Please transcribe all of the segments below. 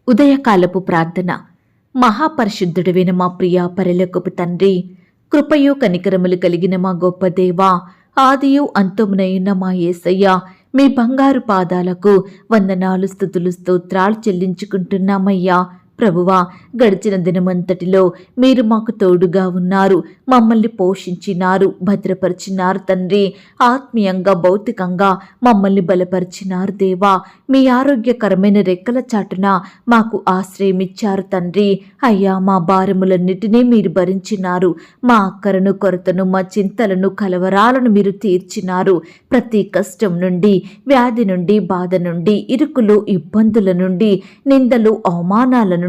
ఉదయకాలపు ప్రార్థన. మహాపరిశుద్ధుడైన మా ప్రియ పరలోకపు తండ్రి, కృపయు కనికరములు కలిగిన మా గొప్ప దేవా, ఆదియు అంతమునయున్న మా యేసయ్య, మీ బంగారు పాదాలకు వందనాలు, స్తుతులు, స్తోత్రాలు చెల్లించుకుంటున్నామయ్యా. ప్రభువా, గడిచిన దినమంతటిలో మీరు మాకు తోడుగా ఉన్నారు, మమ్మల్ని పోషించినారు, భద్రపరిచినారు తండ్రి. ఆత్మీయంగా, భౌతికంగా మమ్మల్ని బలపరిచినారు దేవా. మీ ఆరోగ్యకరమైన రెక్కల చాటున మాకు ఆశ్రయమిచ్చారు తండ్రి. అయ్యా, మా భారములన్నిటినీ మీరు భరించినారు. మా అక్కరను, కొరతను, మా చింతలను, కలవరాలను మీరు తీర్చినారు. ప్రతి కష్టం నుండి, వ్యాధి నుండి, బాధ నుండి, ఇరుకులు, ఇబ్బందుల నుండి, నిందలు, అవమానాల నుండి,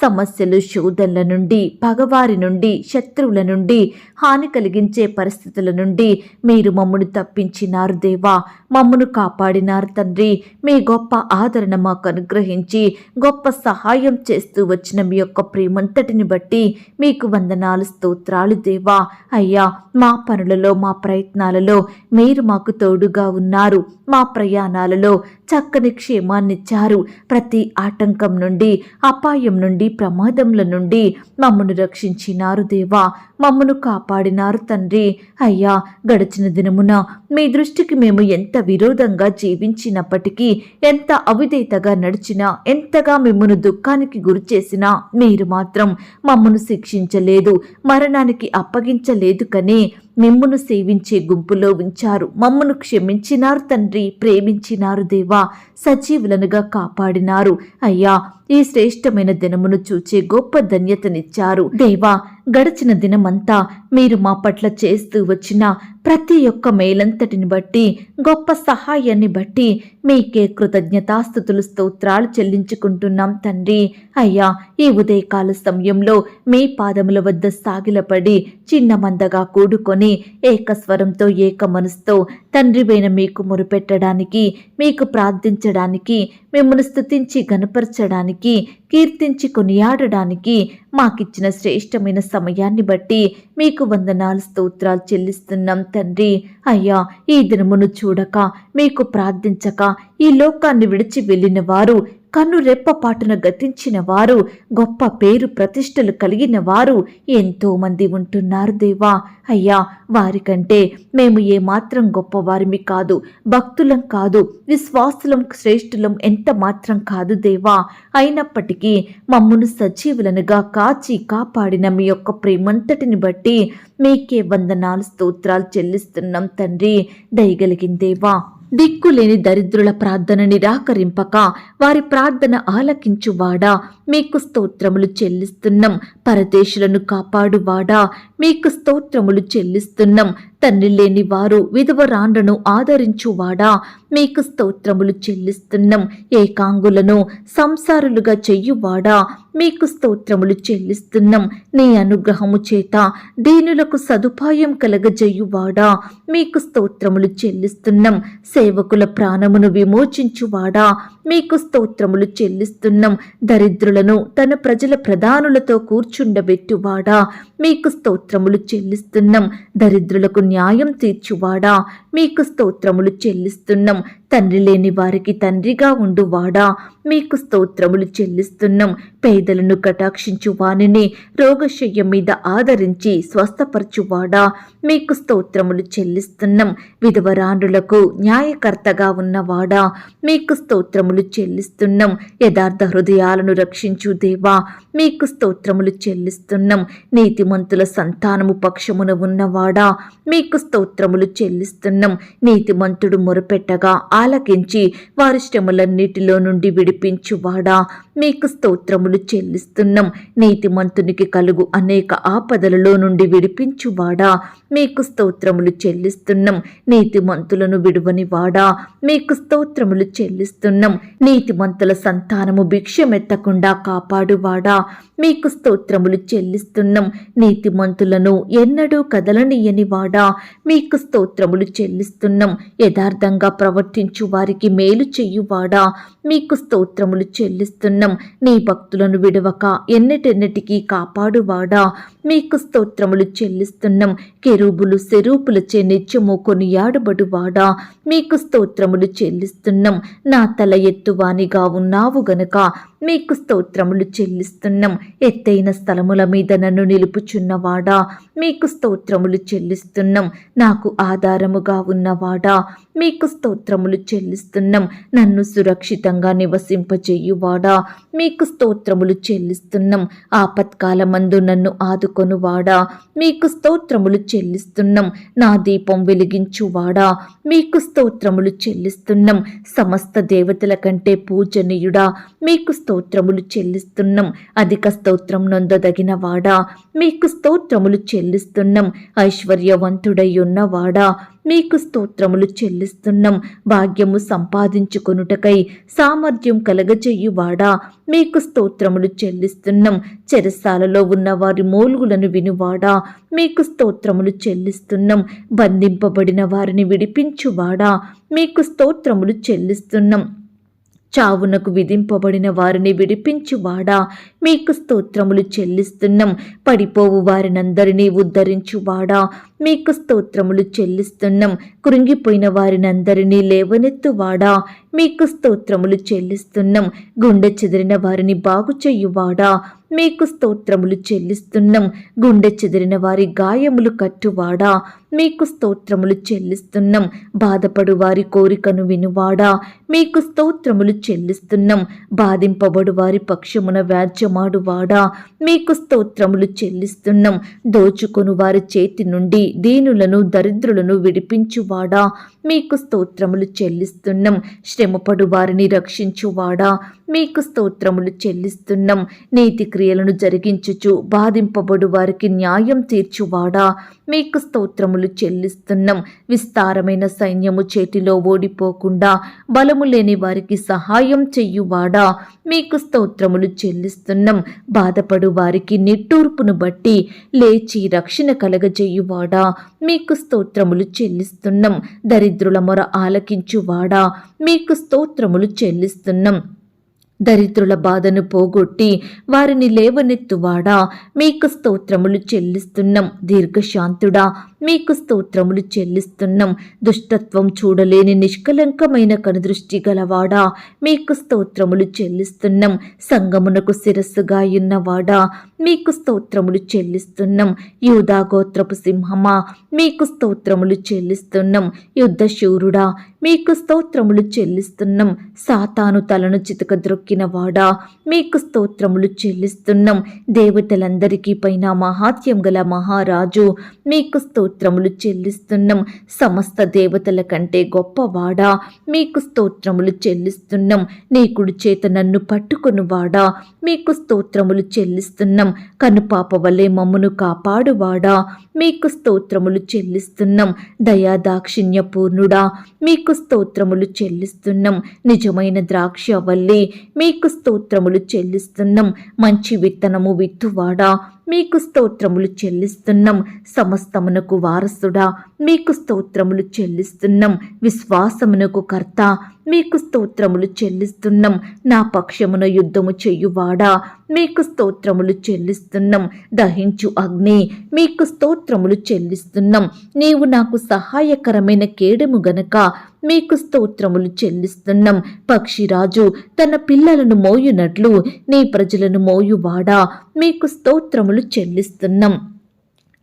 సమస్యలు, శోధనల నుండి, పగవారి నుండి, శత్రువుల నుండి, హాని కలిగించే పరిస్థితుల నుండి మీరు మమ్మను తప్పించినారు దేవా. మమ్మను కాపాడినారు తండ్రి. మీ గొప్ప ఆదరణ మాకు అనుగ్రహించి గొప్ప సహాయం చేస్తూ వచ్చిన మీ యొక్క ప్రేమంతటిని బట్టి మీకు వందనాలు, స్తోత్రాలు దేవా. అయ్యా, మా పనులలో, మా ప్రయత్నాలలో మీరు మాకు తోడుగా ఉన్నారు. మా ప్రయాణాలలో చక్కని క్షేమాన్నిచ్చారు. ప్రతి ఆటంకం నుండి, అపాయం నుండి, ప్రమాదముల నుండి మమ్మను రక్షించినారు దేవా. మమ్మను కాపాడినారు తండ్రి. అయ్యా, గడిచిన దినమున మీ దృష్టికి మేము ఎంత విరోధంగా జీవించినప్పటికీ, ఎంత అవిధేయతగా నడిచినా, ఎంతగా మిమ్మను దుఃఖానికి గురి చేసినా మీరు మాత్రం మమ్మను శిక్షించలేదు, మరణానికి అప్పగించలేదు కనే మిమ్మును సేవించే గుంపులో ఉంచారు. మమ్మను క్షమించినారు తండ్రి, ప్రేమించినారు దేవా, సజీవులనుగా కాపాడినారు. అయ్యా, ఈ శ్రేష్టమైన దినమును చూచే గొప్ప ధన్యతనిచ్చారు దేవా. గడిచిన దినమంతా మీరు మా పట్ల చేస్తూ వచ్చిన ప్రతి ఒక్క మేలంతటిని బట్టి, గొప్ప సహాయాన్ని బట్టి మీకే కృతజ్ఞతాస్తుతులు, స్తోత్రాలు చెల్లించుకుంటున్నాం తండ్రి. అయ్యా, ఈ ఉదయకాల సమయంలో మీ పాదముల వద్ద సాగిలపడి చిన్న మందగా కూడుకొని ఏకస్వరంతో, ఏక మనసుతో తండ్రివైన మీకు మొరుపెట్టడానికి, మీకు ప్రార్థించడానికి, మిమ్మల్ని స్తుతించి గణపరచడానికి, కీర్తించి కొనియాడడానికి మాకిచ్చిన శ్రేష్టమైన సమయాన్ని బట్టి మీకు వందనాలు, స్తోత్రాలు చెల్లిస్తున్నాం తండ్రి. అయ్యా, ఈ దినమును చూడక, మీకు ప్రార్థించక ఈ లోకాన్ని విడిచి వెళ్ళిన వారు, కన్ను రెప్పపాటున గతించిన వారు, గొప్ప పేరు ప్రతిష్టలు కలిగిన వారు ఎంతో మంది ఉంటున్నారు దేవా. అయ్యా, వారికంటే మేము ఏమాత్రం గొప్పవారిమి కాదు, భక్తులం కాదు, విశ్వాసులం, శ్రేష్ఠులం ఎంత మాత్రం కాదు దేవా. అయినప్పటికీ మమ్మను సజీవులనుగా కాచి కాపాడిన మీ యొక్క ప్రేమంతటిని బట్టి మీకే వందనాలు, స్తోత్రాలు చెల్లిస్తున్నాం తండ్రి. దయగలిగిన దేవా, దిక్కులేని దరిద్రుల ప్రార్థన నిరాకరింపక వారి ప్రార్థన ఆలకించువాడా మీకు స్తోత్రములు చెల్లిస్తున్నాం. పరదేశులను కాపాడువాడా మీకు స్తోత్రములు చెల్లిస్తున్నాం. తండ్రి లేని వారు, విధవరాండ్రను ఆదరించువాడా మీకు స్తోత్రములు చెల్లిస్తున్నాం. ఏకాంగులను సంసారులుగా చెయ్యువాడా మీకు స్తోత్రములు చెల్లిస్తున్నాం. నీ అనుగ్రహము చేత దీనులకు సదుపాయం కలగజేయువాడా మీకు స్తోత్రములు చెల్లిస్తున్నాం. సేవకుల ప్రాణమును విమోచించువాడా మీకు స్తోత్రములు చెల్లిస్తున్నాం. దరిద్రులను తన ప్రజల ప్రధానులతో కూర్చుండబెట్టువాడా మీకు స్తోత్రములు చెల్లిస్తున్నాం. దరిద్రులకు న్యాయం తీర్చువాడా మీకు స్తోత్రములు చెల్లిస్తున్నాం. తండ్రి లేని వారికి తండ్రిగా ఉండువాడా మీకు స్తోత్రములు చెల్లిస్తున్నాం. పేదలను కటాక్షించు వానిని రోగశయ్య మీద ఆదరించి స్వస్థపరచువాడా మీకు స్తోత్రములు చెల్లిస్తున్నాం. విధవరాండ్రులకు న్యాయకర్తగా ఉన్నవాడా మీకు స్తోత్రములు చెల్లిస్తున్నాం. యథార్థ హృదయాలను రక్షించు దేవా మీకు స్తోత్రములు చెల్లిస్తున్నాం. నీతిమంతుల సంతానము పక్షమున ఉన్నవాడా మీకు స్తోత్రములు చెల్లిస్తున్నాం. నీతిమంతుడు మొరపెట్టగా ఆలకించి వారి శ్రమలన్నిటిలో నుండి విడిపించువాడా మీకు స్తోత్రములు చెల్లిస్తున్నాం. నీతిమంతునికి కలుగు అనేక ఆపదలలో నుండి విడిపించువాడా మీకు స్తోత్రములు చెల్లిస్తున్నాం. నీతిమంతులను విడువని వాడా మీకు స్తోత్రములు చెల్లిస్తున్నాం. నీతిమంతుల సంతానము భిక్షమెత్తకుండా కాపాడువాడా మీకు స్తోత్రములు చెల్లిస్తున్నాం. నీతిమంతులను ఎన్నడూ కదలనీయని వాడా మీకు స్తోత్రములు చెల్లిస్తున్నాం. యథార్థంగా ప్రవర్తించు వారికి మేలు చెయ్యువాడా మీకు స్తోత్రములు చెల్లిస్తున్నాం. నీ భక్తులను విడవక ఎన్నటెన్నటికీ కాపాడువాడా మీకు స్తోత్రములు చెల్లిస్తున్నాం. కెరూబులు సెరూపులచే నిత్యము కొనియాడబడువాడా మీకు స్తోత్రములు చెల్లిస్తున్నాం. నా తల ఎత్తువానిగా ఉన్నావు గనుక మీకు స్తోత్రములు చెల్లిస్తున్నాం. ఎత్తైన స్థలముల మీద నన్ను నిలుపుచున్నవాడా, మీకు స్తోత్రములు చెల్లిస్తున్నాం. నాకు ఆధారముగా ఉన్నవాడా, మీకు స్తోత్రములు చెల్లిస్తున్నాం. నన్ను సురక్షితంగా నివసింపజేయువాడా, మీకు స్తోత్రములు చెల్లిస్తున్నాం. ఆపత్కాలమందు నన్ను ఆదుకొనువాడా, మీకు స్తోత్రములు చెల్లిస్తున్నాం. నా దీపం వెలిగించువాడా, మీకు స్తోత్రములు చెల్లిస్తున్నాం. సమస్త దేవతల కంటే పూజనీయుడా, మీకు స్తోత్రములు చెల్లిస్తున్నాం. అధిక స్తోత్రం నొందదగిన వాడా, మీకు స్తోత్రములు చెల్లిస్తున్నాం. ఐశ్వర్యవంతుడై ఉన్నవాడా, మీకు స్తోత్రములు చెల్లిస్తున్నాం. భాగ్యము సంపాదించుకొనుటకై సామర్థ్యం కలగజేయువాడా, మీకు స్తోత్రములు చెల్లిస్తున్నాం. చెరసాలలో ఉన్న వారి మూలుగులను వినువాడా, మీకు స్తోత్రములు చెల్లిస్తున్నాం. బంధింపబడిన వారిని విడిపించువాడా, మీకు స్తోత్రములు చెల్లిస్తున్నాం. చావునకు విధింపబడిన వారిని విడిపించువాడా, మీకు స్తోత్రములు చెల్లిస్తున్నాం. పడిపోవు వారినందరినీ ఉద్ధరించువాడా, మీకు స్తోత్రములు చెల్లిస్తున్నాం. కృంగిపోయిన వారినందరినీ లేవనెత్తువాడా, మీకు స్తోత్రములు చెల్లిస్తున్నాం. గుండె చెదిరిన వారిని బాగు చెయ్యువాడా, మీకు స్తోత్రములు చెల్లిస్తున్నాం. గుండె చెదిరిన వారి గాయములు కట్టువాడా, మీకు స్తోత్రములు చెల్లిస్తున్నాం. బాధపడు వారి కోరికను వినువాడా, మీకు స్తోత్రములు చెల్లిస్తున్నాం. బాధింపబడు వారి పక్షమున వ్యాజ్యమాడువాడా, మీకు స్తోత్రములు చెల్లిస్తున్నాం. దోచుకొను వారి చేతి నుండి దీనులను దరిద్రులను విడిపించువాడా, మీకు స్తోత్రములు చెల్లిస్తున్నాం. శ్రమపడు వారిని రక్షించువాడా, మీకు స్తోత్రములు చెల్లిస్తున్నాం. నీతి క్రియలను జరిగించుచు బాధింపబడు వారికి న్యాయం తీర్చువాడా, మీకు స్తోత్రములు చెల్లిస్తున్నాం. విస్తారమైన సైన్యము చేతిలో ఓడిపోకుండా బలము లేని వారికి సహాయం చెయ్యువాడా, మీకు స్తోత్రములు చెల్లిస్తున్నాం. బాధపడు వారికి నిట్టూర్పును బట్టి లేచి రక్షణ కలగజేయువాడా, మీకు స్తోత్రములు చెల్లిస్తున్నాం. దరిద్రుల మొర ఆలకించువాడా, మీకు స్తోత్రములు చెల్లిస్తున్నాం. దరిద్రుల బాధను పోగొట్టి వారిని లేవనెత్తువాడా, మీకు స్తోత్రములు చెల్లిస్తున్నాం. దీర్ఘశాంతుడా, మీకు స్తోత్రములు చెల్లిస్తున్నాం. దుష్టత్వం చూడలేని నిష్కలంకమైన కనుదృష్టి గలవాడా, మీకు స్తోత్రములు చెల్లిస్తున్నాం. సంగమునకు శిరస్సుగా ఉన్నవాడా, మీకు స్తోత్రములు చెల్లిస్తున్నాం. యూదా గోత్రపు సింహమా, మీకు స్తోత్రములు చెల్లిస్తున్నాం. యుద్ధశూరుడా, మీకు స్తోత్రములు చెల్లిస్తున్నాం. సాతాను తలను చితకద్రొక్కినవాడా, మీకు స్తోత్రములు చెల్లిస్తున్నాం. దేవతలందరికీ పైన మహాత్యం గల మహారాజు, మీకు స్తోత్రములు చెల్లిస్తున్నాం. సమస్త దేవతల కంటే గొప్పవాడా, మీకు స్తోత్రములు చెల్లిస్తున్నాం. నీ కుడి చేత నన్ను పట్టుకొనువాడా, మీకు స్తోత్రములు చెల్లిస్తున్నాం. కనుపాప వలె మమ్మును కాపాడువాడా, మీకు స్తోత్రములు చెల్లిస్తున్నాం. దయాదాక్షిణ్య పూర్ణుడా, మీకు స్తోత్రములు చెల్లిస్తున్నాం. నిజమైన ద్రాక్ష వల్లే మీకు స్తోత్రములు చెల్లిస్తున్నాం. మంచి విత్తనము విత్తువాడా, మీకు స్తోత్రములు చెల్లిస్తున్నాం. సమస్తమునకు వారసుడా, మీకు స్తోత్రములు చెల్లిస్తున్నాం. విశ్వాసమునకు కర్త, మీకు స్తోత్రములు చెల్లిస్తున్నాం. నా పక్షమున యుద్ధము చెయ్యువాడా, మీకు స్తోత్రములు చెల్లిస్తున్నాం. దహించు అగ్ని, మీకు స్తోత్రములు చెల్లిస్తున్నాం. నీవు నాకు సహాయకరమైన కేడము గనక మీకు స్తోత్రములు చెల్లిస్తున్నాం. పక్షిరాజు తన పిల్లలను మోయునట్లు నీ ప్రజలను మోయువాడా, మీకు స్తోత్రములు చెల్లిస్తున్నాం.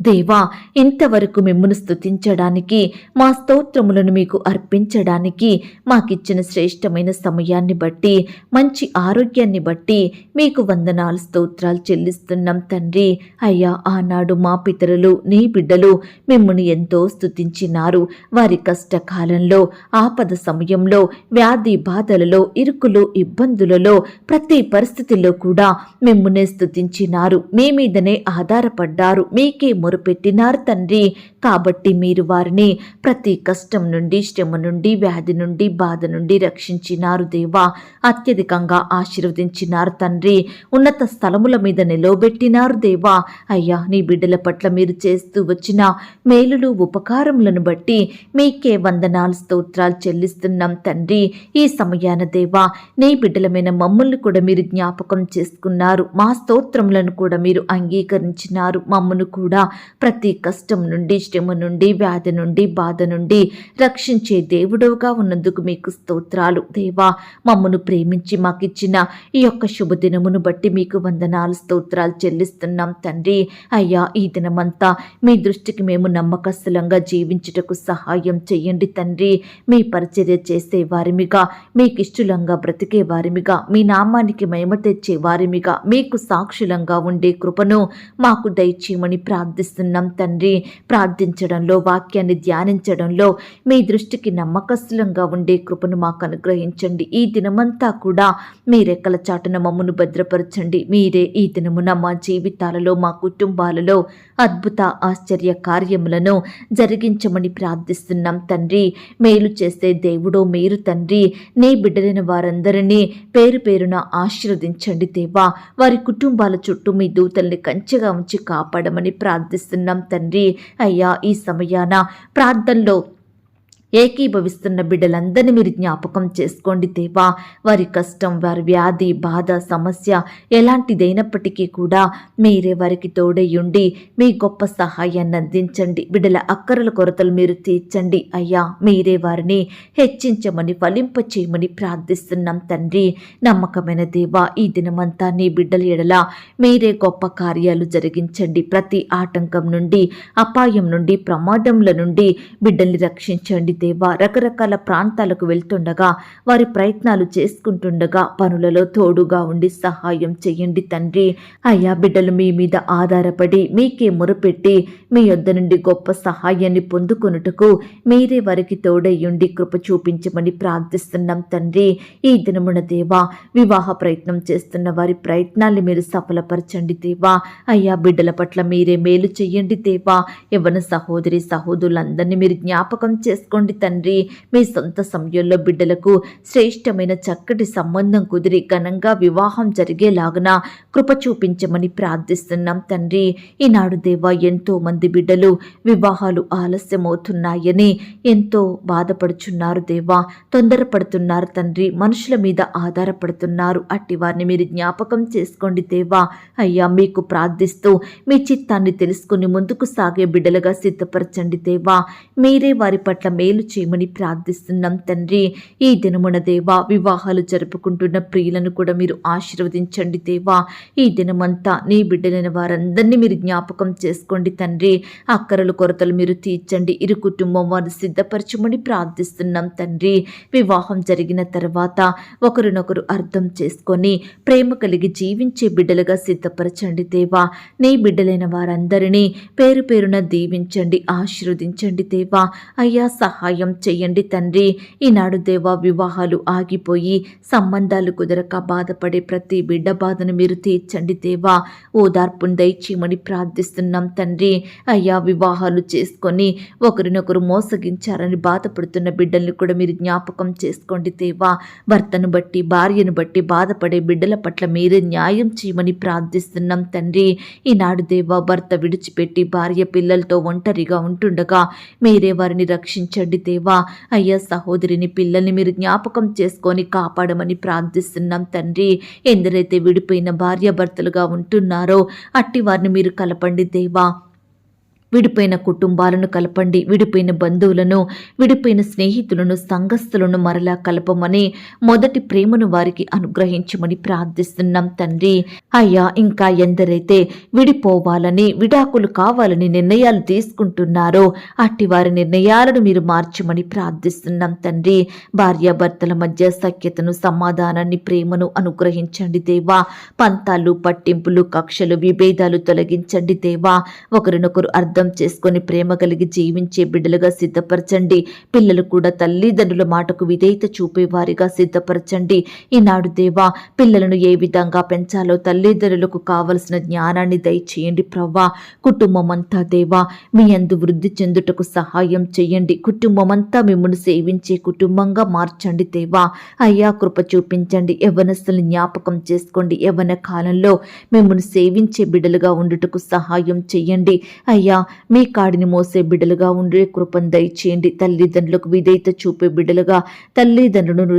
దేవా, ఇంతవరకు మిమ్మును స్తుతించడానికి, మా స్తోత్రములను మీకు అర్పించడానికి మాకిచ్చిన శ్రేష్టమైన సమయాన్ని బట్టి, మంచి ఆరోగ్యాన్ని బట్టి మీకు వందనాలు, స్తోత్రాలు చెల్లిస్తున్నాం తండ్రి. అయ్యా, ఆనాడు మా పితరులు, నీ బిడ్డలు మిమ్మును ఎంతో స్తుతించినారు. వారి కష్టకాలంలో, ఆపద సమయంలో, వ్యాధి బాధలలో, ఇరుకులు ఇబ్బందులలో, ప్రతి పరిస్థితిలో కూడా మిమ్మునే స్తుతించినారు. మీ మీదనే ఆధారపడ్డారు, మీకే మొరుపెట్టినారు తండ్రి. కాబట్టి మీరు వారిని ప్రతి కష్టం నుండి, శ్రమ నుండి, వ్యాధి నుండి, బాధ నుండి రక్షించినారు దేవా. అత్యధికంగా ఆశీర్వదించినారు తండ్రి. ఉన్నత స్థలముల మీద నిలవబెట్టినారు దేవా. అయ్యా, నీ బిడ్డల పట్ల మీరు చేస్తూ వచ్చిన మేలులు, ఉపకారములను బట్టి మీకే వందనాలు, స్తోత్రాలు చెల్లిస్తున్నాం తండ్రి. ఈ సమయాన దేవా, నీ బిడ్డలమైన మమ్మల్ని కూడా మీరు జ్ఞాపకం చేసుకున్నారు. మా స్తోత్రములను కూడా మీరు అంగీకరించినారు. మమ్మను కూడా ప్రతి కష్టం నుండి, శ్రమ నుండి, వ్యాధి నుండి, బాధ నుండి రక్షించే దేవుడవుగా ఉన్నందుకు మీకు స్తోత్రాలు దేవా. మమ్మను ప్రేమించి మాకిచ్చిన ఈ యొక్క శుభదినమును బట్టి మీకు వందనాలు, స్తోత్రాలు చెల్లిస్తున్నాం తండ్రి. అయ్యా, ఈ దినమంతా మీ దృష్టికి మేము నమ్మకస్తులంగా జీవించుటకు సహాయం చెయ్యండి తండ్రి. మీ పరిచర్య చేసే వారిమిగా, మీకిష్టులంగా బ్రతికే వారిమిగా, మీ నామానికి మహిమ తెచ్చే వారిమిగా, మీకు సాక్షులంగా ఉండే కృపను మాకు దయచేయమని ప్రార్థిస్తున్నాం తండ్రి. ప్రార్థించడంలో, వాక్యాన్ని ధ్యానించడంలో మీ దృష్టికి నమ్మకస్తులంగా ఉండే కృపను మాకు అనుగ్రహించండి. ఈ దినమంతా కూడా మీ రెక్కల చాటున మమ్మను భద్రపరచండి. మీరే ఈ దినమున మా జీవితాలలో, మా కుటుంబాలలో అద్భుత ఆశ్చర్య కార్యములను జరిగించమని ప్రార్థిస్తున్నాం తండ్రి. మేలు చేసే దేవుడో మీరు తండ్రి. నీ బిడ్డలైన వారందరినీ పేరు పేరున ఆశీర్వదించండి దేవా. వారి కుటుంబాల చుట్టూ మీ దూతల్ని కంచెగా ఉంచి కాపాడమని ప్రార్థిస్తున్నాం తండ్రి. అయ్యా, ఈ సమయాన ప్రార్థనలో ఏకీభవిస్తున్న బిడ్డలందరినీ మీరు జ్ఞాపకం చేసుకోండి దేవా. వారి కష్టం, వారి వ్యాధి, బాధ, సమస్య ఎలాంటిదైనప్పటికీ కూడా మీరే వారికి తోడయ్యుండి మీ గొప్ప సహాయాన్ని అందించండి. బిడ్డల అక్కరల కొరతలు మీరు తీర్చండి అయ్యా. మీరే వారిని హెచ్చించమని, ఫలింప చేయమని ప్రార్థిస్తున్నాం తండ్రి. నమ్మకమైన దేవా, ఈ దినమంతా నీ బిడ్డల ఎడల మీరే గొప్ప కార్యాలు జరిగించండి. ప్రతి ఆటంకం నుండి, అపాయం నుండి, ప్రమాదముల నుండి బిడ్డల్ని రక్షించండి దేవా. రకరకాల ప్రాంతాలకు వెళ్తుండగా, వారి ప్రయత్నాలు చేసుకుంటుండగా పనులలో తోడుగా ఉండి సహాయం చెయ్యండి తండ్రి. అయ్యా, బిడ్డలు మీ మీద ఆధారపడి మీకే మొరపెట్టి మీ యొద్ద నుండి గొప్ప సహాయాన్ని పొందుకొనుటకు మీరే వారికి తోడయ్యుండి కృప చూపించమని ప్రార్థిస్తున్నాం తండ్రి. ఈ దినమున దేవా, వివాహ ప్రయత్నం చేస్తున్న వారి ప్రయత్నాల్ని మీరు సఫలపరచండి దేవా. అయ్యా, బిడ్డల పట్ల మీరే మేలు చెయ్యండి దేవా. యవ్వన సహోదరి సహోదరులందరినీ మీరు జ్ఞాపకం చేసుకోండి తండ్రి. మీ సొంత సమయంలో బిడ్డలకు శ్రేష్టమైన చక్కటి సంబంధం కుదిరి ఘనంగా వివాహం జరిగేలాగున కృప చూపించమని ప్రార్థిస్తున్నాం తండ్రి. ఈనాడు దేవా, ఎంతో మంది బిడ్డలు వివాహాలు ఆలస్యమవుతున్నాయని ఎంతో బాధపడుచున్నారు దేవా. తొందరపడుతున్నారు తండ్రి. మనుషుల మీద ఆధారపడుతున్నారు. అట్టి వారిని మీరు జ్ఞాపకం చేసుకోండి దేవా. అయ్యా, మీకు ప్రార్థిస్తూ మీ చిత్తాన్ని తెలుసుకుని ముందుకు సాగే బిడ్డలుగా సిద్ధపరచండి దేవా. మీరే వారి పట్ల మేలు చేయమని ప్రార్థిస్తున్నాం తండ్రి. ఈ దినమున దేవా, వివాహాలు జరుపుకుంటున్న ప్రియులను కూడా మీరు ఆశీర్వదించండి దేవా. ఈ దినమంతా నీ బిడ్డలైన వారందరినీ మీరు జ్ఞాపకం చేసుకోండి తండ్రి. అక్కరలు కొరతలు మీరు తీర్చండి. ఇరు కుటుంబం వారు సిద్ధపరచమని ప్రార్థిస్తున్నాం తండ్రి. వివాహం జరిగిన తర్వాత ఒకరినొకరు అర్థం చేసుకొని ప్రేమ కలిగి జీవించే బిడ్డలుగా సిద్ధపరచండి దేవా. నీ బిడ్డలైన వారందరినీ పేరు పేరున దీవించండి, ఆశీర్వదించండి దేవా. అయ్యా, సహాయం చెయ్యండి తండ్రి. ఈనాడు దేవా, వివాహాలు ఆగిపోయి సంబంధాలు కుదరక బాధపడే ప్రతి బిడ్డ బాధను మీరు తీర్చండి దేవా. ఓదార్పును దయచేయమని ప్రార్థిస్తున్నాం తండ్రి. అయ్యా, వివాహాలు చేసుకొని ఒకరినొకరు మోసగించారని బాధపడుతున్న బిడ్డల్ని కూడా మీరు జ్ఞాపకం చేసుకోండి దేవా. భర్తను బట్టి, భార్యను బట్టి బాధపడే బిడ్డల పట్ల మీరే న్యాయం చేయమని ప్రార్థిస్తున్నాం తండ్రి. ఈనాడు దేవా, భర్త విడిచిపెట్టి భార్య పిల్లలతో ఒంటరిగా ఉంటుండగా మీరే వారిని రక్షించండి దేవా. అయ్యా, సహోదరిని, పిల్లల్ని మీరు జ్ఞాపకం చేసుకొని కాపాడమని ప్రార్థిస్తున్నాం తండ్రి. ఎందరైతే విడిపోయిన భార్యాభర్తలుగా ఉంటున్నారో అట్టి వారిని మీరు కలపండి దేవా. విడిపోయిన కుటుంబాలను కలపండి. విడిపోయిన బంధువులను, విడిపోయిన స్నేహితులను, సంఘస్థులను మరలా కలపమని, మొదటి ప్రేమను వారికి అనుగ్రహించమని ప్రార్థిస్తున్నాం తండ్రి. అయ్యా, ఇంకా ఎందరైతే విడిపోవాలని, విడాకులు కావాలని నిర్ణయాలు తీసుకుంటున్నారో అట్టి వారి నిర్ణయాలను మీరు మార్చమని ప్రార్థిస్తున్నాం తండ్రి. భార్యాభర్తల మధ్య సఖ్యతను, సమాధానాన్ని, ప్రేమను అనుగ్రహించండి దేవా. పంతాలు, పట్టింపులు, కక్షలు, విభేదాలు తొలగించండి దేవా. ఒకరినొకరు అర్థం చేసుకొని ప్రేమ కలిగి జీవించే బిడ్డలుగా సిద్ధపరచండి. పిల్లలు కూడా తల్లిదండ్రుల మాటకు విధేయత చూపేవారిగా సిద్ధపరచండి. ఈనాడు దేవా, పిల్లలను ఏ విధంగా పెంచాలో తల్లిదండ్రులకు కావలసిన జ్ఞానాన్ని దయచేయండి ప్రవ్వా. కుటుంబం అంతా దేవా మీ యందు వృద్ధి చెందుటకు సహాయం చేయండి. కుటుంబం అంతా మిమ్మల్ని సేవించే కుటుంబంగా మార్చండి దేవా. అయ్యా, కృప చూపించండి. యవ్వనస్తుల్ని జ్ఞాపకం చేసుకోండి. యవ్వన కాలంలో మిమ్మల్ని సేవించే బిడ్డలుగా ఉండుటకు సహాయం చేయండి. అయ్యా, మీ కాడిని మోసే బిడ్డలుగా ఉండే కృపను దయచేయండి. తల్లిదండ్రులకు విధేయత చూపే బిడ్డలుగా, తల్లిదండ్రులను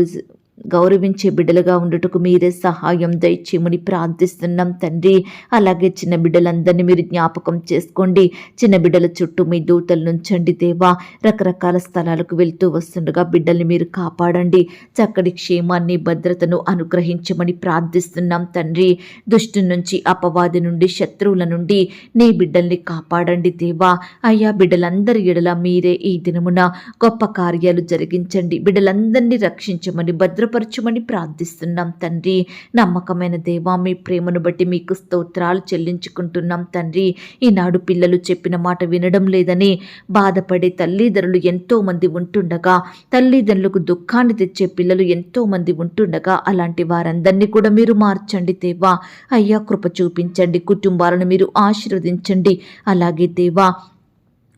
గౌరవించే బిడ్డలుగా ఉండుటకు మీరే సహాయం దయచేయమని ప్రార్థిస్తున్నాం తండ్రి. అలాగే చిన్న బిడ్డలందరినీ మీరు జ్ఞాపకం చేసుకోండి. చిన్న బిడ్డల చుట్టూ మీ దూతలు నుంచండి దేవా. రకరకాల స్థలాలకు వెళ్తూ వస్తుండగా బిడ్డల్ని మీరు కాపాడండి. చక్కటి క్షేమాన్ని భద్రతను అనుగ్రహించమని ప్రార్థిస్తున్నాం తండ్రి. దుష్టు నుంచి, అపవాది నుండి, శత్రువుల నుండి నీ బిడ్డల్ని కాపాడండి దేవా. అయ్యా, బిడ్డలందరి ఎడల మీరే ఈ దినమున గొప్ప కార్యాలు జరిగించండి. బిడ్డలందరినీ రక్షించమని, భద్రపరచమని ప్రార్థిస్తున్నాం తండ్రి. నమ్మకమైన దేవా, మీ ప్రేమను బట్టి మీకు స్తోత్రాలు చెల్లించుకుంటున్నాం తండ్రి. ఈనాడు పిల్లలు చెప్పిన మాట వినడం లేదని బాధపడే తల్లిదండ్రులు ఎంతో మంది ఉంటుండగా, తల్లిదండ్రులకు దుఃఖాన్ని తెచ్చే పిల్లలు ఎంతో మంది ఉంటుండగా, అలాంటి వారందరినీ కూడా మీరు మార్చండి దేవా. అయ్యా, కృప చూపించండి. కుటుంబాలను మీరు ఆశీర్వదించండి. అలాగే దేవా,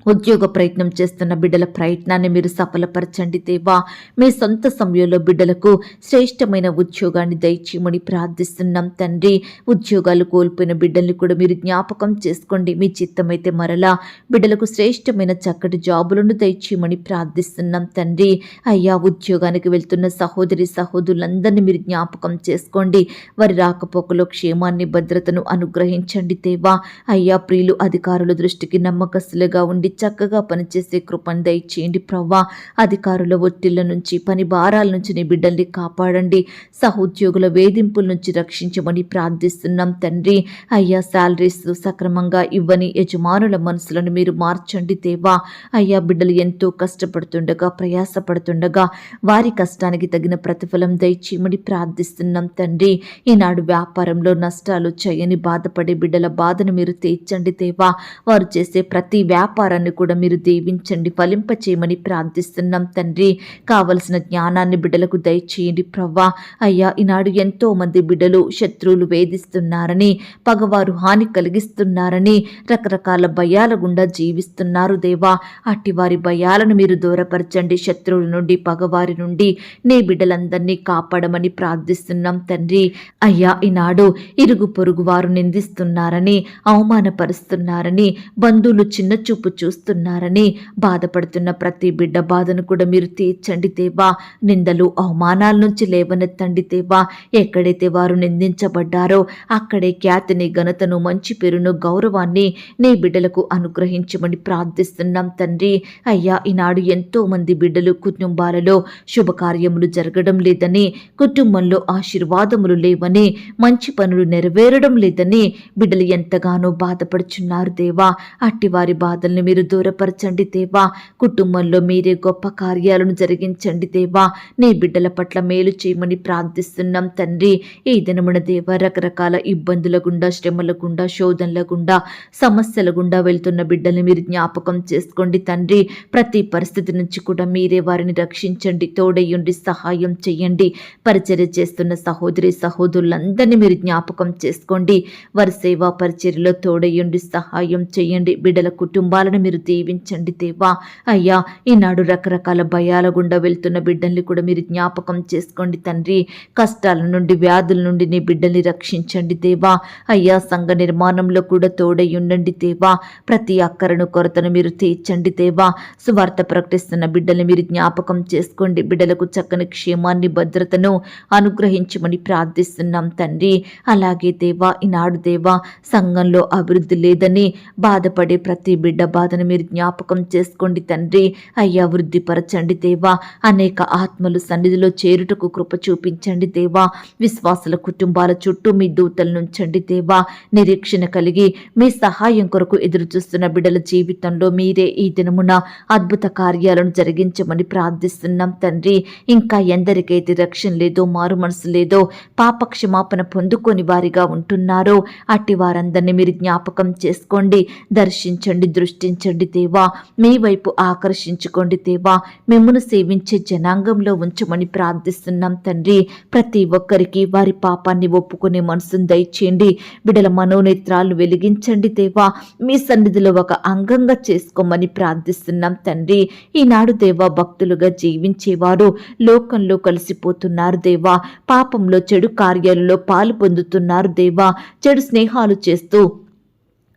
ఉద్యోగ ప్రయత్నం చేస్తున్న బిడ్డల ప్రయత్నాన్ని మీరు సఫలపరచండి దేవా. మీ సొంత సమయంలో బిడ్డలకు శ్రేష్టమైన ఉద్యోగాన్ని దయచేయమని ప్రార్థిస్తున్నాం తండ్రి. ఉద్యోగాలు కోల్పోయిన బిడ్డల్ని కూడా మీరు జ్ఞాపకం చేసుకోండి. మీ చిత్తమైతే మరలా బిడ్డలకు శ్రేష్టమైన చక్కటి జాబులను దయచేయమని ప్రార్థిస్తున్నాం తండ్రి. అయ్యా, ఉద్యోగానికి వెళ్తున్న సహోదరి సహోదరులందరినీ మీరు జ్ఞాపకం చేసుకోండి. వారి రాకపోకలో క్షేమాన్ని, భద్రతను అనుగ్రహించండి దేవా. అయ్యా, ప్రియులు అధికారుల దృష్టికి నమ్మకస్తులుగా ఉండి చక్కగా పనిచేసే కృపను దయచేయండి ప్రవ్వా. అధికారుల ఒత్తిళ్ల నుంచి, పని భారాల నుంచి నీ బిడ్డల్ని కాపాడండి. సహోద్యోగుల వేధింపుల నుంచి రక్షించమని ప్రార్థిస్తున్నాం తండ్రి. అయ్యా, శాలరీస్ సక్రమంగా ఇవ్వని యజమానుల మనసులను మీరు మార్చండి దేవా. అయ్యా, బిడ్డలు ఎంతో కష్టపడుతుండగా, ప్రయాసపడుతుండగా వారి కష్టానికి తగిన ప్రతిఫలం దయచేయమని ప్రార్థిస్తున్నాం తండ్రి. ఈనాడు వ్యాపారంలో నష్టాలు చేయని బాధపడే బిడ్డల బాధను మీరు తీర్చండి దేవా. వారు చేసే ప్రతి వ్యాపారాన్ని కూడా మీరు దీవించండి, ఫలింపచేయమని ప్రార్థిస్తున్నాం తండ్రి. కావలసిన జ్ఞానాన్ని బిడ్డలకు దయచేయండి ప్రవ్వా. అయ్యా, ఈనాడు ఎంతో మంది బిడ్డలు శత్రువులు వేధిస్తున్నారని, పగవారు హాని కలిగిస్తున్నారని రకరకాల భయాల గుండా జీవిస్తున్నారు దేవా. అట్టి వారి భయాలను మీరు దూరపరచండి. శత్రువుల నుండి, పగవారి నుండి నీ బిడ్డలందరినీ కాపాడమని ప్రార్థిస్తున్నాం తండ్రి. అయ్యా, ఈనాడు ఇరుగు పొరుగు వారు నిందిస్తున్నారని, అవమానపరుస్తున్నారని, బంధువులు చిన్న చూపు చూస్తున్నారని బాధపడుతున్న ప్రతి బిడ్డ బాధను కూడా మీరు తీర్చండి దేవా. నిందలు, అవమానాల నుంచి లేవనెత్తండి దేవా. ఎక్కడైతే వారు నిందించబడ్డారో అక్కడే ఖ్యాతిని, ఘనతను, మంచి పేరును, గౌరవాన్ని నీ బిడ్డలకు అనుగ్రహించమని ప్రార్థిస్తున్నాం తండ్రి. అయ్యా, ఈనాడు ఎంతో మంది బిడ్డలు కుటుంబాలలో శుభకార్యములు జరగడం లేదని, కుటుంబంలో ఆశీర్వాదములు లేవని, మంచి పనులు నెరవేరడం లేదని బిడ్డలు ఎంతగానో బాధపడుచున్నారు దేవా. అట్టి వారి బాధల్ని మీరు దూరపరచండి దేవా. కుటుంబంలో మీరే గొప్ప కార్యాలను జరిగించండి దేవా. నీ బిడ్డల పట్ల మేలు చేయమని ప్రార్థిస్తున్నాం తండ్రి. ఈ దినమున దేవా, రకరకాల ఇబ్బందుల గుండా, శ్రమల గుండా, శోధనల గుండా, సమస్యల గుండా వెళ్తున్న బిడ్డల్ని మీరు జ్ఞాపకం చేసుకోండి తండ్రి. ప్రతి పరిస్థితి నుంచి కూడా మీరే వారిని రక్షించండి, తోడయ్యుండి సహాయం చేయండి. పరిచర్య చేస్తున్న సహోదరి సహోదరులందరినీ మీరు జ్ఞాపకం చేసుకోండి. వారి సేవా పరిచర్యలో తోడయ్యుండి సహాయం చేయండి. బిడ్డల కుటుంబాలను మీరు దీవించండి దేవా. అయ్యా, ఈనాడు రకరకాల భయాల గుండా వెళ్తున్న బిడ్డల్ని కూడా మీరు జ్ఞాపకం చేసుకోండి తండ్రి. కష్టాల నుండి, వ్యాధుల నుండి నీ బిడ్డల్ని రక్షించండి దేవా. అయ్యా, సంఘ నిర్మాణంలో కూడా తోడై ఉండండి దేవా. ప్రతి అక్కరను, కొరతను మీరు తీర్చండి దేవా. సువార్త ప్రకటిస్తున్న బిడ్డల్ని మీరు జ్ఞాపకం చేసుకోండి. బిడ్డలకు చక్కని క్షేమాన్ని, భద్రతను అనుగ్రహించమని ప్రార్థిస్తున్నాం తండ్రి. అలాగే దేవా, ఈనాడు దేవా, సంఘంలో అభివృద్ధి లేదని బాధపడే ప్రతి బిడ్డ బాధను మీరు జ్ఞాపకం చేసుకోండి తండ్రి. అయ్యా, వృద్ధిపరచండి దేవా. అనేక ఆత్మలు సన్నిధిలో చేరుటకు కృప చూపించండి దేవా. విశ్వాసుల కుటుంబాల చుట్టూ మీ దూతలు నుంచండి దేవా. నిరీక్షణ కలిగి మీ సహాయం కొరకు ఎదురు చూస్తున్న బిడ్డల జీవితంలో మీరే ఈ దినమున అద్భుత కార్యాలను జరిగించమని ప్రార్థిస్తున్నాం తండ్రి. ఇంకా ఎందరికైతే రక్షణ లేదో, మారు మనసు లేదో, పాప క్షమాపణ పొందుకొని వారిగా ఉంటున్నారో అట్టి వారందరినీ మీరు జ్ఞాపకం చేసుకోండి, దర్శించండి, దృష్టించండి దేవా. మీ వైపు ఆకర్షించుకోండి దేవా. మిమ్మును సేవించే జనాంగంలో ఉంచమని ప్రార్థిస్తున్నాం తండ్రి. ప్రతి ఒక్కరికి వారి పాపాన్ని ఒప్పుకునే మనసును దయచేయండి. బిడ్డల మనోనేత్రాలు వెలిగించండి దేవా. మీ సన్నిధిలో ఒక అంగంగా చేసుకోమని ప్రార్థిస్తున్నాం తండ్రి. ఈనాడు దేవా, భక్తులుగా జీవించేవారు లోకంలో కలిసిపోతున్నారు దేవా. పాపంలో, చెడు కార్యాలలో పాలు పొందుతున్నారు దేవా. చెడు స్నేహాలు చేస్తూ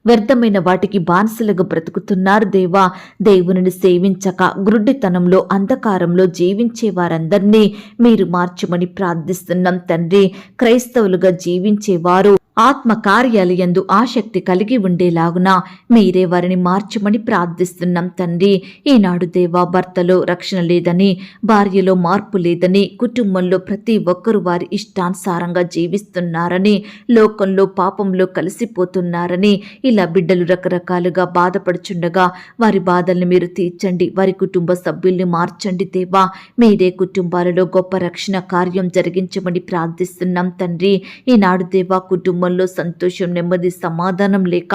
వ్యర్థమైన వాటికి బానిసలుగా బ్రతుకుతున్నారు దేవా. దేవునిని సేవించక గ్రుడ్డితనంలో అంధకారంలో జీవించే వారందరినీ మీరు మార్చమని ప్రార్థిస్తున్నాం తండ్రి. క్రైస్తవులుగా జీవించేవారు ఆత్మ కార్యాలయందు ఆసక్తి కలిగి ఉండేలాగున మీరే వారిని మార్చమని ప్రార్థిస్తున్నాం తండ్రి. ఈనాడు దేవా, భర్తలో రక్షణ లేదని, భార్యలో మార్పు లేదని, కుటుంబంలో ప్రతి ఒక్కరూ వారి ఇష్టానుసారంగా జీవిస్తున్నారని, లోకంలో పాపంలో కలిసిపోతున్నారని, ఇలా బిడ్డలు రకరకాలుగా బాధపడుచుండగా వారి బాధల్ని మీరు తీర్చండి. వారి కుటుంబ సభ్యుల్ని మార్చండి దేవా. మీరే కుటుంబాలలో గొప్ప రక్షణ కార్యం జరిగించమని ప్రార్థిస్తున్నాం తండ్రి. ఈనాడు దేవా, కుటుంబంలో సంతోషం, నెమ్మది, సమాధానం లేక,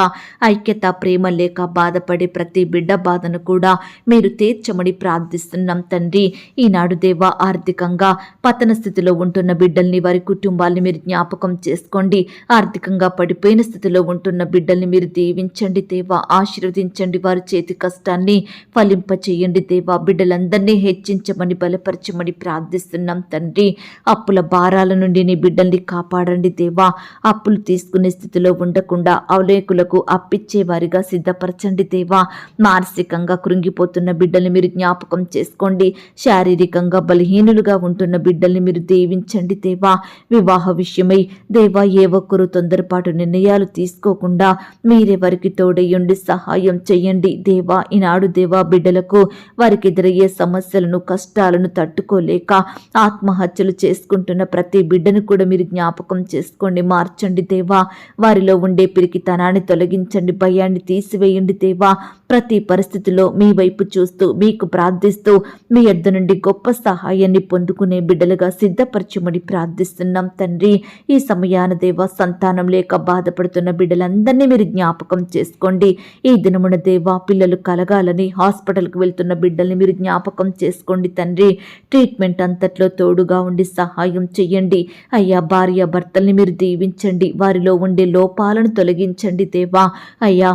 ఐక్యత, ప్రేమ లేక బాధపడే ప్రతి బిడ్డ బాధను కూడా మీరు తీర్చమని ప్రార్థిస్తున్నాం తండ్రి. ఈనాడు దేవా, ఆర్థికంగా పతన స్థితిలో ఉంటున్న బిడ్డల్ని, వారి కుటుంబాల్ని మీరు జ్ఞాపకం చేసుకోండి. ఆర్థికంగా పడిపోయిన స్థితిలో ఉంటున్న బిడ్డల్ని మీరు దీవించండి దేవా, ఆశీర్వదించండి. వారి చేతి కష్టాన్ని ఫలింప చేయండి దేవా. బిడ్డలందరినీ హెచ్చించమని, బలపరచమని ప్రార్థిస్తున్నాం తండ్రి. అప్పుల భారాల నుండి నీ బిడ్డల్ని కాపాడండి దేవా. అప్పులు తీసుకునే స్థితిలో ఉండకుండా అవలేకులకు అప్పిచ్చే వారిగా సిద్ధపరచండి దేవా. మానసికంగా కృంగిపోతున్న బిడ్డల్ని మీరు జ్ఞాపకం చేసుకోండి. శారీరకంగా బలహీనులుగా ఉంటున్న బిడ్డల్ని మీరు దీవించండి దేవా. వివాహ విషయమై దేవా, ఏ ఒక్కరూ తొందరపాటు నిర్ణయాలు తీసుకోకుండా మీరే వారికి తోడయ్యుండి సహాయం చేయండి దేవా. ఈనాడు దేవా, బిడ్డలకు వారికి ఎదురయ్యే సమస్యలను, కష్టాలను తట్టుకోలేక ఆత్మహత్యలు చేసుకుంటున్న ప్రతి బిడ్డను కూడా మీరు జ్ఞాపకం చేసుకోండి, మార్చండి దేవా. వారిలో ఉండే పిరికితనాన్ని తొలగించండి, భయాన్ని తీసివేయండి దేవా. ప్రతి పరిస్థితిలో మీ వైపు చూస్తూ, మీకు ప్రార్థిస్తూ, మీ యొద్ద నుండి గొప్ప సహాయాన్ని పొందుకునే బిడ్డలుగా సిద్ధపరచమని ప్రార్థిస్తున్నాం తండ్రి. ఈ సమయాన దేవా, సంతానం లేక బాధపడుతున్న బిడ్డలందరినీ మీరు జ్ఞాపకం చేసుకోండి. ఈ దినమున దేవా, పిల్లలు కలగాలని హాస్పిటల్కి వెళ్తున్న బిడ్డల్ని మీరు జ్ఞాపకం చేసుకోండి తండ్రి. ట్రీట్మెంట్ అంతట్లో తోడుగా ఉండి సహాయం చెయ్యండి అయ్యా. భార్య భర్తల్ని మీరు దీవించండి, వారిలో ఉండే లోపాలను తొలగించండి దేవా. అయ్యా,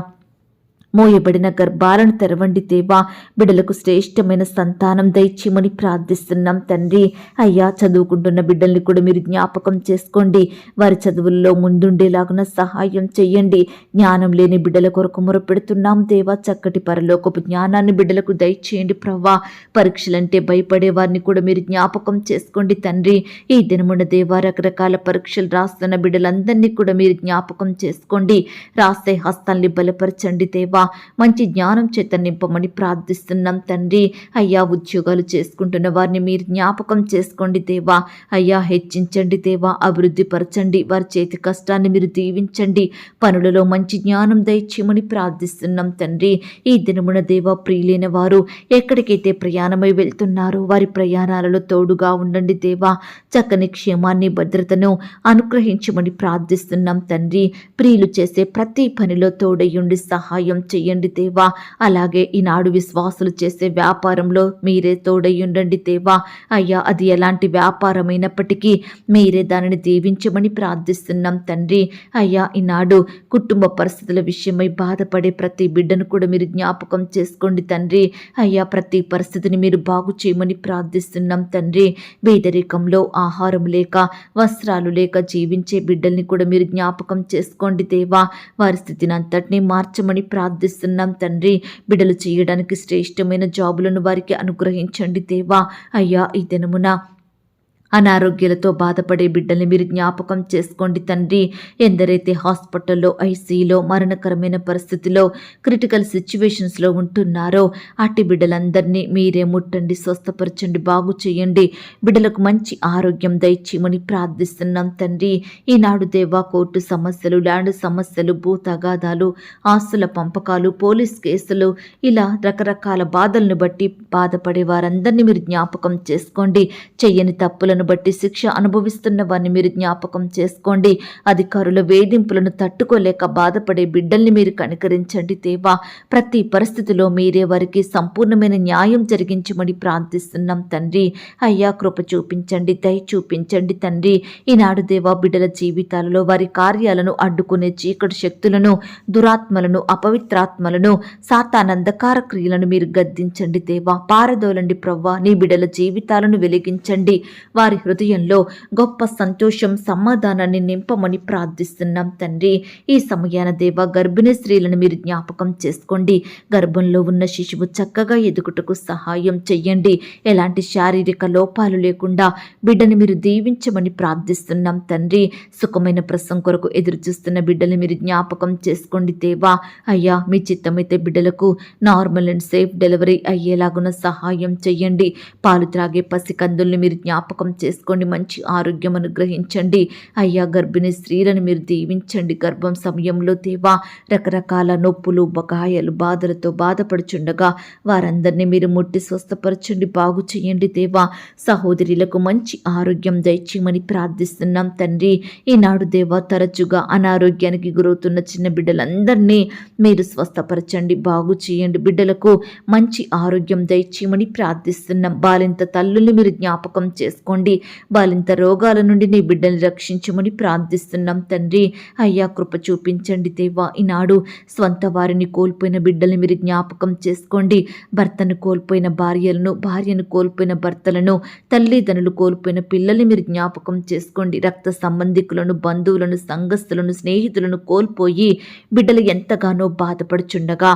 మోయబడిన గర్భాలను తెరవండి దేవా. బిడ్డలకు శ్రేష్టమైన సంతానం దయచేయమని ప్రార్థిస్తున్నాం తండ్రి. అయ్యా, చదువుకుంటున్న బిడ్డల్ని కూడా మీరు జ్ఞాపకం చేసుకోండి. వారి చదువుల్లో ముందుండేలాగున సహాయం చెయ్యండి. జ్ఞానం లేని బిడ్డల కొరకు మొరపెడుతున్నాం దేవా. చక్కటి పరలోకపు జ్ఞానాన్ని బిడ్డలకు దయచేయండి ప్రవ్వా. పరీక్షలంటే భయపడే వారిని కూడా మీరు జ్ఞాపకం చేసుకోండి తండ్రి. ఈ దినమున దేవా, రకరకాల పరీక్షలు రాస్తున్న బిడ్డలందరినీ కూడా మీరు జ్ఞాపకం చేసుకోండి. రాసే హస్తాల్ని బలపరచండి దేవా. మంచి జ్ఞానం చేత నింపమని ప్రార్థిస్తున్నాం తండ్రి. అయ్యా, ఉద్యోగాలు చేసుకుంటున్న వారిని మీరు జ్ఞాపకం చేసుకోండి దేవా. అయ్యా, హెచ్చించండి దేవా, అభివృద్ధి పరచండి. వారి చేతి కష్టాన్ని మీరు దీవించండి. పనులలో మంచి జ్ఞానం దయచేయమని ప్రార్థిస్తున్నాం తండ్రి. ఈ దినమున దేవా, ప్రియులైన వారు ఎక్కడికైతే ప్రయాణమై వెళ్తున్నారో వారి ప్రయాణాలలో తోడుగా ఉండండి దేవా. చక్కని క్షేమాన్ని, భద్రతను అనుగ్రహించమని ప్రార్థిస్తున్నాం తండ్రి. ప్రియులు చేసే ప్రతి పనిలో తోడయ్యుండి సహాయం చెయ్యండి దేవా. అలాగే ఈనాడు విశ్వాసులు చేసే వ్యాపారంలో మీరే తోడయ్యుండండి దేవా. అయ్యా, అది ఎలాంటి వ్యాపారమైనప్పటికీ మీరే దానిని దీవించమని ప్రార్థిస్తున్నాం తండ్రి. అయ్యా, ఈనాడు కుటుంబ పరిస్థితుల విషయమై బాధపడే ప్రతి బిడ్డను కూడా మీరు జ్ఞాపకం చేసుకోండి తండ్రి. అయ్యా, ప్రతి పరిస్థితిని మీరు బాగు చేయమని ప్రార్థిస్తున్నాం తండ్రి. పేదరికంలో ఆహారం లేక, వస్త్రాలు లేక జీవించే బిడ్డల్ని కూడా మీరు జ్ఞాపకం చేసుకోండి దేవా. వారి స్థితిని అంతటినీ మార్చమని ప్రార్థిస్తున్నాం తండ్రి. బిడ్డలు చేయడానికి శ్రేష్టమైన జాబులను వారికి అనుగ్రహించండి దేవా. అయ్యా, ఈ దినమున అనారోగ్యాలతో బాధపడే బిడ్డల్ని మీరు జ్ఞాపకం చేసుకోండి తండ్రి. ఎందరైతే హాస్పిటల్లో, ఐసీలో, మరణకరమైన పరిస్థితిలో, క్రిటికల్ సిచ్యువేషన్స్లో ఉంటున్నారో అట్టి బిడ్డలందరినీ మీరే ముట్టండి, స్వస్థపరచండి, బాగు చేయండి. బిడ్డలకు మంచి ఆరోగ్యం దయచేయమని ప్రార్థిస్తున్నాం తండ్రి. ఈనాడు దేవా, కోర్టు సమస్యలు, ల్యాండ్ సమస్యలు, భూ తగాదాలు, ఆస్తుల పంపకాలు, పోలీస్ కేసులు, ఇలా రకరకాల బాధలను బట్టి బాధపడే వారందరినీ మీరు జ్ఞాపకం చేసుకోండి. చెయ్యని తప్పులను బట్టి శిక్ష అనుభవిస్తున్న వారిని మీరు జ్ఞాపకం చేసుకోండి. అధికారుల వేధింపులను తట్టుకోలేక బాధపడే బిడ్డల్ని మీరు కనికరించండి దేవా. ప్రతి పరిస్థితిలో మీరే వారికి సంపూర్ణమైన న్యాయం జరిగించమని ప్రార్థిస్తున్నాం తండ్రి. అయ్యా, కృప చూపించండి, దయ చూపించండి తండ్రి. ఈనాడు దేవా, బిడ్డల జీవితాలలో వారి కార్యాలను అడ్డుకునే చీకటి శక్తులను, దురాత్మలను, అపవిత్రాత్మలను, సాతానంధకార క్రియలను మీరు గద్దించండి దేవా. పారదోలండి ప్రవ్వా. నీ బిడ్డల జీవితాలను వెలిగించండి. వారి వారి హృదయంలో గొప్ప సంతోషం సమాధానాన్ని నింపమని ప్రార్థిస్తున్నాం తండ్రి. ఈ సమయాన దేవా గర్భిణీ స్త్రీలను మీరు జ్ఞాపకం చేసుకోండి. గర్భంలో ఉన్న శిశువు చక్కగా ఎదుగుటకు సహాయం చెయ్యండి. ఎలాంటి శారీరక లోపాలు లేకుండా బిడ్డని మీరు దీవించమని ప్రార్థిస్తున్నాం తండ్రి. సుఖమైన ప్రసవం కొరకు ఎదురు చూస్తున్న బిడ్డని మీరు జ్ఞాపకం చేసుకోండి దేవా. అయ్యా మీ చిత్తమైతే బిడ్డలకు నార్మల్ అండ్ సేఫ్ డెలివరీ అయ్యేలాగున సహాయం చెయ్యండి. పాలు త్రాగే పసికందుల్ని మీరు జ్ఞాపకం చేసుకోండి. మంచి ఆరోగ్యం అనుగ్రహించండి. అయ్యా గర్భిణీ స్త్రీలను మీరు దీవించండి. గర్భం సమయంలో దేవా రకరకాల నొప్పులు బకాయలు బాధలతో బాధపడుచుండగా వారందరినీ మీరు ముట్టి స్వస్థపరచండి, బాగు చేయండి దేవా. సహోదరులకు మంచి ఆరోగ్యం దయచేయమని ప్రార్థిస్తున్నాం తండ్రి. ఈనాడు దేవా తరచుగా అనారోగ్యానికి గురవుతున్న చిన్న బిడ్డలందరినీ మీరు స్వస్థపరచండి, బాగు చేయండి. బిడ్డలకు మంచి ఆరోగ్యం దయచేయమని ప్రార్థిస్తున్నాం. బాలింత తల్లుల్ని మీరు జ్ఞాపకం చేసుకోండి. బాలింత రోగాల నుండి నీ బిడ్డల్ని రక్షించమని ప్రార్థిస్తున్నాం తండ్రి. అయ్యా కృప చూపించండి దేవా. ఈనాడు స్వంత వారిని కోల్పోయిన బిడ్డల్ని మీరు జ్ఞాపకం చేసుకోండి. భర్తను కోల్పోయిన భార్యలను, భార్యను కోల్పోయిన భర్తలను, తల్లిదండ్రులు కోల్పోయిన పిల్లల్ని మీరు జ్ఞాపకం చేసుకోండి. రక్త సంబంధికులను, బంధువులను, సంఘస్థులను, స్నేహితులను కోల్పోయి బిడ్డలు ఎంతగానో బాధపడుచుండగా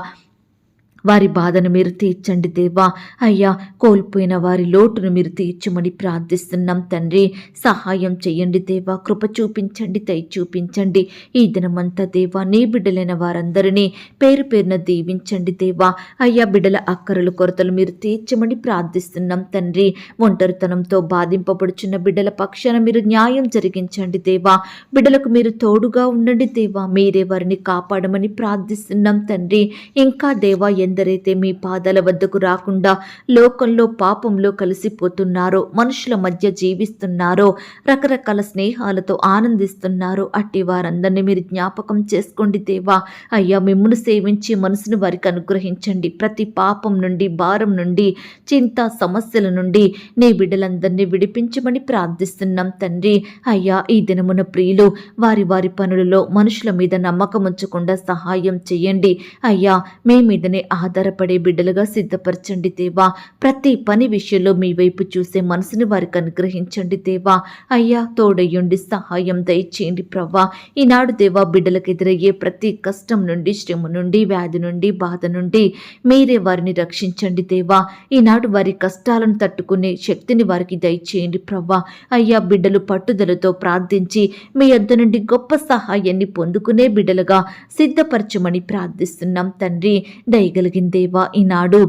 వారి బాధను మీరు తీర్చండి దేవా. అయ్యా కోల్పోయిన వారి లోటును మీరు తీర్చమని ప్రార్థిస్తున్నాం తండ్రి. సహాయం చెయ్యండి దేవా. కృప చూపించండి, దయ చూపించండి. ఈ దినమంతా దేవా నీ బిడ్డలైన వారందరినీ పేరు పేరున దీవించండి దేవా. అయ్యా బిడ్డల అక్కరలు కొరతలు మీరు తీర్చమని ప్రార్థిస్తున్నాం తండ్రి. ఒంటరితనంతో బాధింపబడుచున్న బిడ్డల పక్షాన మీరు న్యాయం జరిగించండి దేవా. బిడ్డలకు మీరు తోడుగా ఉండండి దేవా. మీరే వారిని కాపాడమని ప్రార్థిస్తున్నాం తండ్రి. ఇంకా దేవా ఎందరైతే మీ పాదాల వద్దకు రాకుండా లోకంలో పాపంలో కలిసిపోతున్నారో, మనుషుల మధ్య జీవిస్తున్నారో, రకరకాల స్నేహాలతో ఆనందిస్తున్నారో అట్టి వారందరినీ మీరు జ్ఞాపకం చేసుకోండి దేవా. అయ్యా మిమ్మును సేవించి మనసును వారికి అనుగ్రహించండి. ప్రతి పాపం నుండి, భారం నుండి, చింత సమస్యల నుండి నీ బిడ్డలందరినీ విడిపించమని ప్రార్థిస్తున్నాం తండ్రి. అయ్యా ఈ దినమున ప్రియులు వారి వారి పనులలో మనుషుల మీద నమ్మకం ఉంచకుండా సహాయం చేయండి. అయ్యా మీ మీదనే ఆధారపడే బిడ్డలుగా సిద్ధపరచండి దేవా. ప్రతి పని విషయంలో మీ వైపు చూసే మనసుని వారికి అనుగ్రహించండి దేవా. అయ్యా తోడయ్యుండి సహాయం దయచేయండి ప్రవ్వా. ఈనాడు దేవా బిడ్డలకు ఎదురయ్యే ప్రతి కష్టం నుండి, శ్రమ నుండి, వ్యాధి నుండి, బాధ నుండి మీరే వారిని రక్షించండి దేవా. ఈనాడు వారి కష్టాలను తట్టుకునే శక్తిని వారికి దయచేయండి ప్రవ్వా. అయ్యా బిడ్డలు పట్టుదలతో ప్రార్థించి మీ యొద్ద నుండి గొప్ప సహాయాన్ని పొందుకునే బిడ్డలుగా సిద్ధపరచమని ప్రార్థిస్తున్నాం తండ్రి. దయగలిగిన దేవా ఈనాడు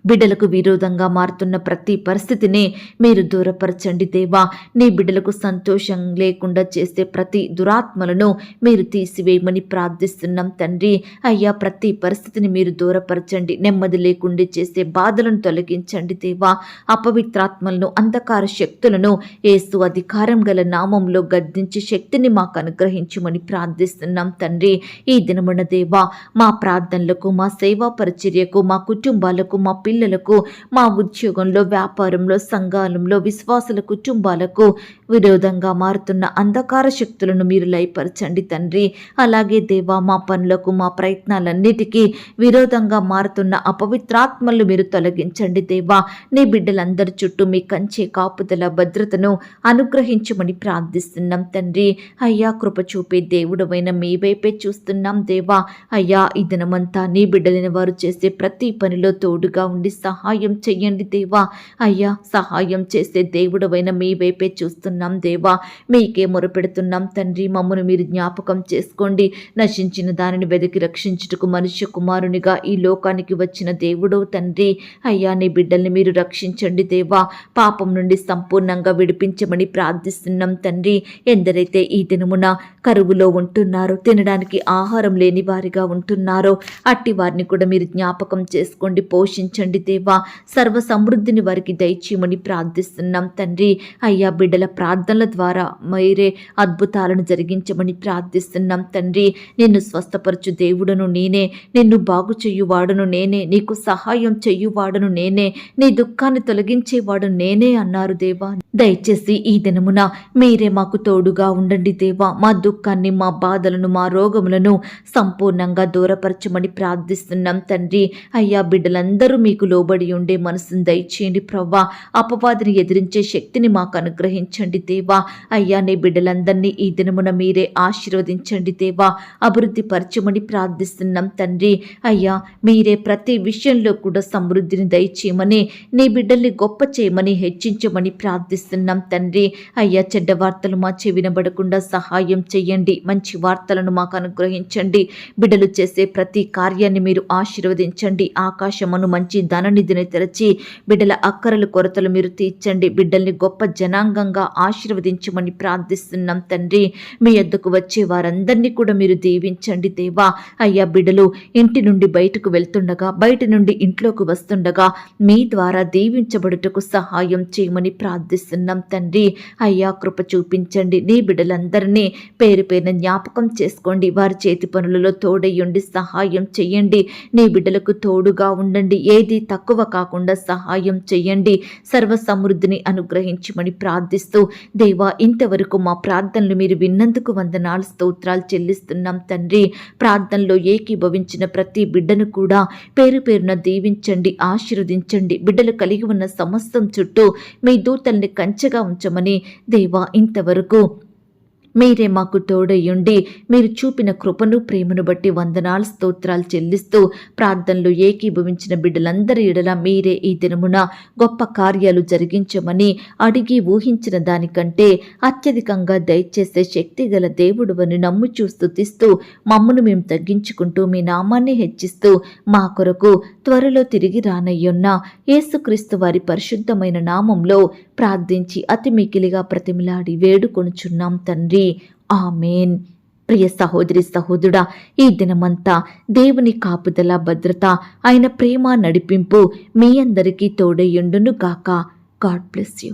బిడ్డలకు విరోధంగా మారుతున్న ప్రతి పరిస్థితిని మీరు దూరపరచండి దేవా. నీ బిడ్డలకు సంతోషం లేకుండా చేసే ప్రతి దురాత్మలను మీరు తీసివేయమని ప్రార్థిస్తున్నాం తండ్రి. అయ్యా ప్రతి పరిస్థితిని మీరు దూరపరచండి. నెమ్మది లేకుండా చేసే బాధలను తొలగించండి దేవా. అపవిత్రాత్మలను, అంధకార శక్తులను యేసు అధికారం గల నామంలో గద్దించి శక్తిని మాకు అనుగ్రహించమని ప్రార్థిస్తున్నాం తండ్రి. ఈ దినమున దేవా మా ప్రార్థనలకు, మా సేవా పరిచర్యకు, మా కుటుంబాలకు, మా పిల్లలకు, మా ఉద్యోగంలో, వ్యాపారంలో, సంఘాలంలో విశ్వాసుల కుటుంబాలకు విరోధంగా మారుతున్న అంధకార శక్తులను మీరు లయపరచండి తండ్రి. అలాగే దేవా మా పనులకు, మా ప్రయత్నాలన్నిటికీ విరోధంగా మారుతున్న అపవిత్రాత్మలు మీరు తొలగించండి దేవా. నీ బిడ్డలందరి చుట్టూ మీ కంచె కాపుదల భద్రతను అనుగ్రహించమని ప్రార్థిస్తున్నాం తండ్రి. అయ్యా కృప చూపే దేవుడవైన మీ వైపే చూస్తున్నాం దేవా. అయ్యా ఈ దినమంతా నీ బిడ్డలైన వారు చేసే ప్రతి పనిలో తోడుగా ఉండి సహాయం చెయ్యండి దేవా. అయ్యా సహాయం చేసే దేవుడవైన మీ వైపే చూస్తున్నాం దేవా. మీకే మొరపెడుతున్నాం తండ్రి. మమ్మను మీరు జ్ఞాపకం చేసుకోండి. నశించిన దానిని వెతికి రక్షించుటకు మనుష్య కుమారునిగా ఈ లోకానికి వచ్చిన దేవుడవు తండ్రి. అయ్యా నీ బిడ్డల్ని మీరు రక్షించండి దేవా. పాపం నుండి సంపూర్ణంగా విడిపించమని ప్రార్థిస్తున్నాం తండ్రి. ఎందరైతే ఈ దినమున కరువులో ఉంటున్నారో, తినడానికి ఆహారం లేని వారిగా ఉంటున్నారో అట్టి వారిని కూడా మీరు జ్ఞాపకం చేసుకోండి, పోషించండి దేవా. సర్వ సమృద్ధిని వారికి దయచేయమని ప్రార్థిస్తున్నాం తండ్రి. అయ్యా బిడ్డల ప్రార్థనల ద్వారా మీరే అద్భుతాలను జరిగించమని ప్రార్థిస్తున్నాం తండ్రి. నిన్ను స్వస్థపరచు దేవుడను నేనే, నిన్ను బాగు చెయ్యువాడను నేనే, నీకు సహాయం చెయ్యువాడను నేనే, నీ దుఃఖాన్ని తొలగించేవాడు నేనే అన్నారు దేవా. దయచేసి ఈ దినమున మీరే మాకు తోడుగా ఉండండి దేవా. మా దుఃఖాన్ని, మా బాధలను, మా రోగములను సంపూర్ణంగా దూరపరచమని ప్రార్థిస్తున్నాం తండ్రి. అయ్యా, బిడ్డలందరూ మీకు లోబడి ఉండే మనసును దయచేయండి ప్రవ్వా. అపవాదిని ఎదిరించే శక్తిని మాకు అనుగ్రహించండి దేవా. అయ్యా, నీ బిడ్డలందరినీ ఈ దినమున మీరే ఆశీర్వదించండి దేవా. అభివృద్ధి పరచమని ప్రార్థిస్తున్నాం తండ్రి. అయ్యా, మీరే ప్రతి విషయంలో కూడా సమృద్ధిని దయచేయమని, నీ బిడ్డల్ని గొప్ప చేయమని, హెచ్చించమని ప్రార్థిస్తున్నాం తండ్రి. అయ్యా, చెడ్డ వార్తలు మా చెవినబడకుండా సహాయం చెయ్యండి. మంచి వార్తలను మాకు అనుగ్రహించండి. బిడ్డలు చేసే ప్రతి కార్యాన్ని మీరు ఆశీర్వదించండి. ఆకాశమును మంచి ధననిధిని తెరచి బిడ్డల అక్కరలు కొరతలు మీరు తీర్చండి. బిడ్డల్ని గొప్ప జనాంగంగా ఆశీర్వదించమని ప్రార్థిస్తున్నాం తండ్రి. మీ యొద్దకు వచ్చే వారందరినీ కూడా మీరు దీవించండి దేవా. అయ్యా, బిడ్డలు ఇంటి నుండి బయటకు వెళ్తుండగా, బయట నుండి ఇంట్లోకి వస్తుండగా మీ ద్వారా దీవించబడుటకు సహాయం చేయమని ప్రార్థిస్తున్నాం తండ్రి. అయ్యా, కృప చూపించండి. నీ బిడ్డలందరినీ పేరు పేరున జ్ఞాపకం చేసుకోండి. వారి చేతి పనులలో తోడయ్యుండి సహాయం చెయ్యండి. నీ బిడ్డలకు తోడుగా ఉండండి. ఏది తక్కువ కాకుండా సహాయం చెయ్యండి. సర్వ సమృద్ధిని అనుగ్రహించమని ప్రార్థిస్తూ దేవా, ఇంతవరకు మా ప్రార్థనలు మీరు విన్నందుకు వందనాలు, స్తోత్రాలు చెల్లిస్తున్నాం తండ్రి. ప్రార్థనలో ఏకీభవించిన ప్రతి బిడ్డను కూడా పేరు పేరున దీవించండి, ఆశీర్వదించండి. బిడ్డలు కలిగి ఉన్న సమస్తం చుట్టూ మీ దూతల్ని కంచెగా ఉంచమని దేవా, ఇంతవరకు మీరే మాకు తోడయ్యుండి మీరు చూపిన కృపను, ప్రేమను బట్టి వందనాలు, స్తోత్రాలు చెల్లిస్తూ ప్రార్థనలు ఏకీభవించిన బిడ్డలందరి ఎడల మీరే ఈ దినమున గొప్ప కార్యాలు జరిగించమని, అడిగి ఊహించిన దానికంటే అత్యధికంగా దయచేసే శక్తి గల దేవుడువని నమ్ముచూ స్తుతిస్తూ మమ్మను మేము తగ్గించుకుంటూ మీ నామాన్ని హెచ్చిస్తూ మా కొరకు త్వరలో తిరిగి రానయ్యున్న యేసుక్రీస్తు వారి పరిశుద్ధమైన నామంలో ప్రార్థించి అతి మికిలిగా ప్రతిమిలాడి వేడుకొనుచున్నాం తండ్రి. ఆమేన్. ప్రియ సహోదరి సహోదరుడా, ఈ దినమంతా దేవుని కాపుదల, భద్రత, ఆయన ప్రేమ, నడిపింపు మీ అందరికీ తోడయ్యుండును గాక. God bless you.